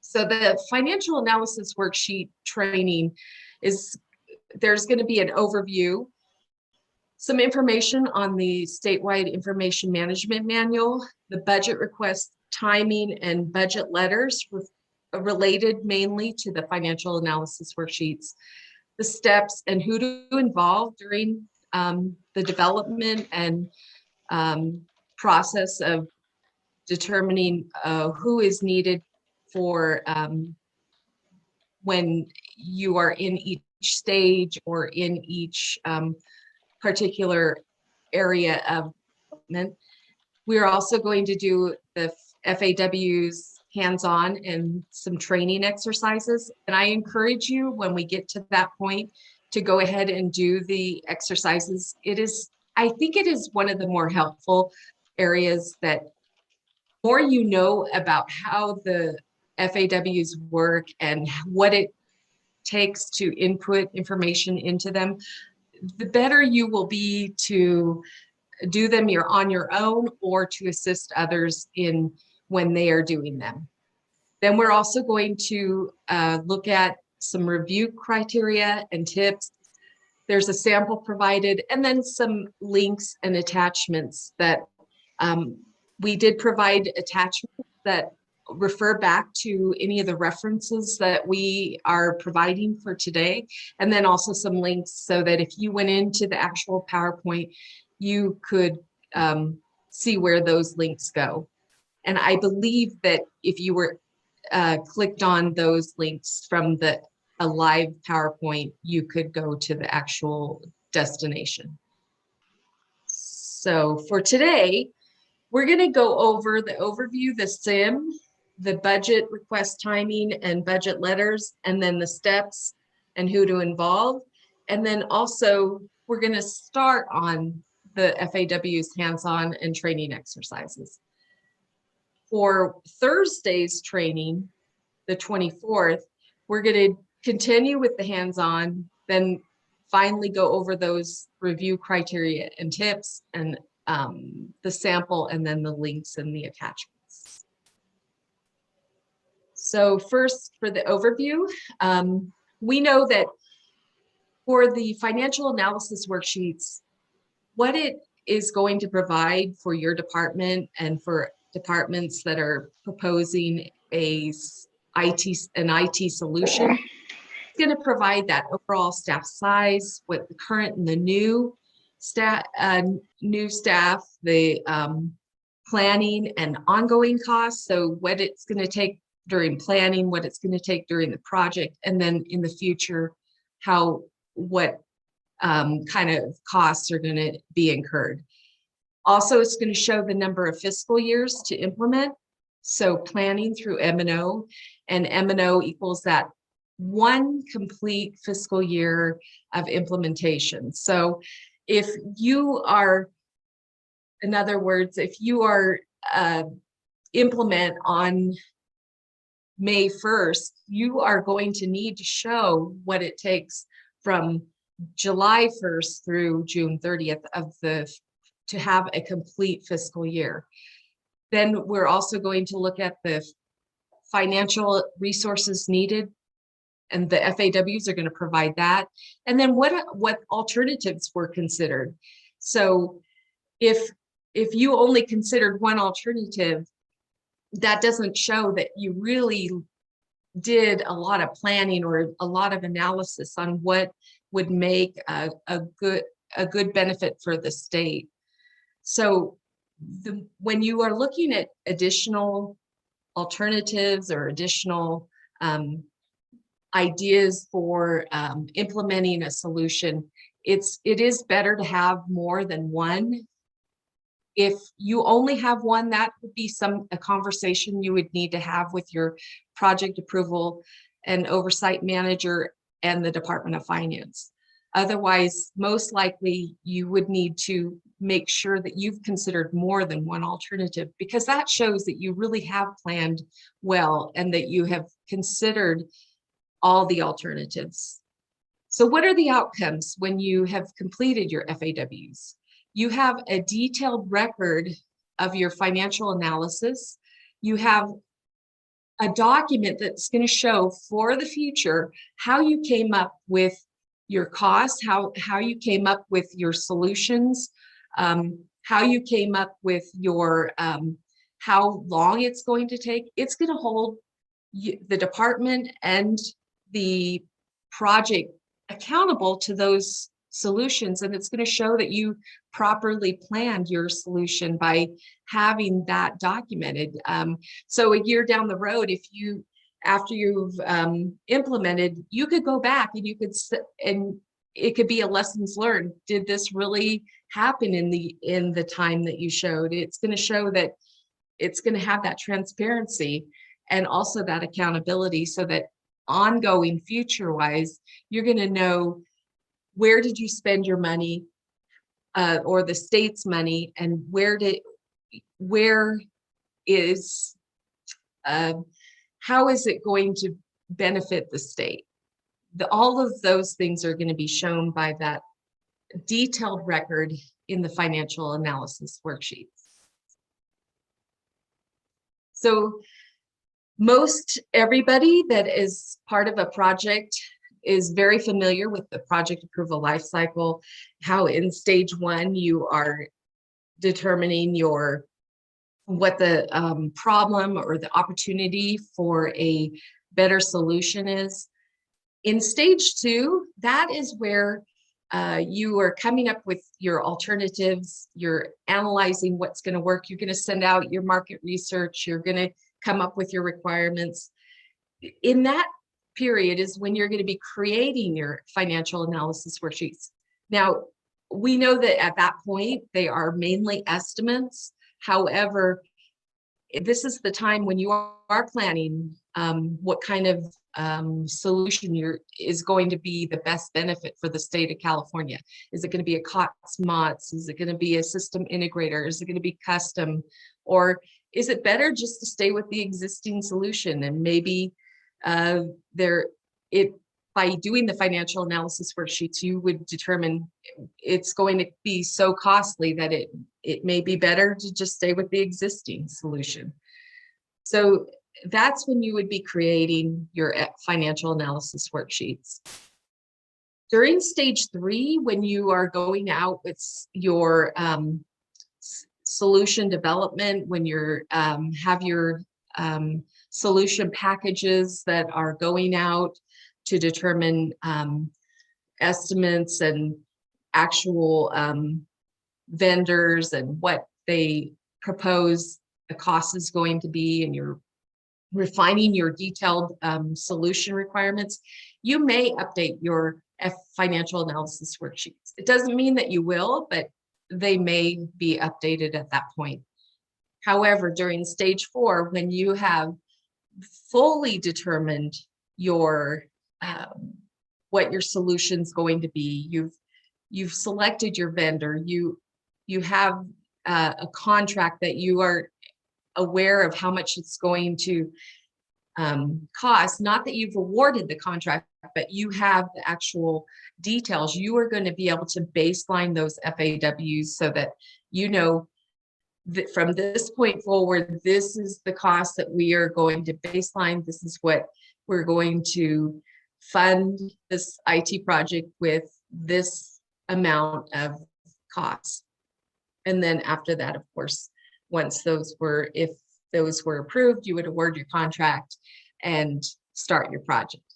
So the financial analysis worksheet training is, there's going to be an overview, some information on the statewide information management manual, the budget request timing and budget letters related mainly to the financial analysis worksheets, the steps and who to involve during the development and process of determining who is needed for when you are in each stage or in each particular area of development. We're also going to do the FAWs hands-on and some training exercises. And I encourage you, when we get to that point, to go ahead and do the exercises. I think it is one of the more helpful areas, that more you know about how the FAWs work and what it takes to input information into them, the better you will be to do them on your own or to assist others in when they are doing them. Then we're also going to look at some review criteria and tips. There's a sample provided, and then some links and attachments that we did provide attachments that refer back to any of the references that we are providing for today. And then also some links so that if you went into the actual PowerPoint, you could see where those links go. And I believe that if you were clicked on those links from a live PowerPoint, you could go to the actual destination. So for today, we're going to go over the overview, the SIM, the budget request timing and budget letters, and then the steps and who to involve. And then also we're going to start on the FAWs hands-on and training exercises. For Thursday's training, the 24th, we're going to continue with the hands-on, then finally go over those review criteria and tips and the sample, and then the links and the attachments. So first, for the overview, we know that for the financial analysis worksheets, what it is going to provide for your department and for departments that are proposing an IT solution, it's going to provide that overall staff size, what the current and the new staff, the planning and ongoing costs. So what it's going to take during planning, what it's going to take during the project, and then in the future, what kind of costs are going to be incurred. Also, it's going to show the number of fiscal years to implement. So planning through M&O, and M&O equals that one complete fiscal year of implementation. So if you are, in other words, if you are implement on May 1st, you are going to need to show what it takes from July 1st through June 30th to have a complete fiscal year. Then we're also going to look at the financial resources needed, and the FAWs are going to provide that. And then what alternatives were considered. So if you only considered one alternative, that doesn't show that you really did a lot of planning or a lot of analysis on what would make a good benefit for the state. So when you are looking at additional alternatives or additional ideas for implementing a solution, it is better to have more than one. If you only have one, that would be a conversation you would need to have with your project approval and oversight manager and the Department of Finance. Otherwise, most likely you would need to make sure that you've considered more than one alternative, because that shows that you really have planned well and that you have considered all the alternatives. So what are the outcomes when you have completed your FAWs? You have a detailed record of your financial analysis. You have a document that's going to show for the future how you came up with your costs, how you came up with your solutions, how you came up with your how long it's going to take. It's going to hold the department and the project accountable to those solutions, and it's going to show that you properly planned your solution by having that documented. So a year down the road, if you, after you've implemented, you could go back and you could, and it could be a lessons learned. Did this really happen in the time that you showed? It's going to show that it's going to have that transparency and also that accountability, so that ongoing future wise, you're going to know where did you spend your money, or the state's money, and where is how is it going to benefit the state? All of those things are going to be shown by that detailed record in the financial analysis worksheets. So most everybody that is part of a project is very familiar with the project approval lifecycle, how in stage one you are determining what the problem or the opportunity for a better solution is. In stage two, that is where you are coming up with your alternatives, you're analyzing what's going to work, you're going to send out your market research, you're going to come up with your requirements. In that period is when you're going to be creating your financial analysis worksheets. Now, we know that at that point, they are mainly estimates. However, this is the time when you are planning what kind of solution is going to be the best benefit for the state of California. Is it going to be a COTS MOTS? Is it going to be a system integrator? Is it going to be custom? Or is it better just to stay with the existing solution? And maybe by doing the financial analysis worksheets, you would determine it's going to be so costly that it may be better to just stay with the existing solution. So that's when you would be creating your financial analysis worksheets. During stage three, when you are going out with your solution development, when you have your solution packages that are going out to determine estimates and actual vendors and what they propose the cost is going to be, and you're refining your detailed solution requirements, you may update your financial analysis worksheets. It doesn't mean that you will, but they may be updated at that point. However, during stage four, when you have fully determined your what your solution's going to be, you've selected your vendor, you have a contract that you are aware of how much it's going to cost, not that you've awarded the contract, but you have the actual details. You are going to be able to baseline those FAWs so that you know that from this point forward, this is the cost that we are going to baseline. This is what we're going to fund this IT project with, this amount of costs. And then after that, of course, once if those were approved, you would award your contract and start your project.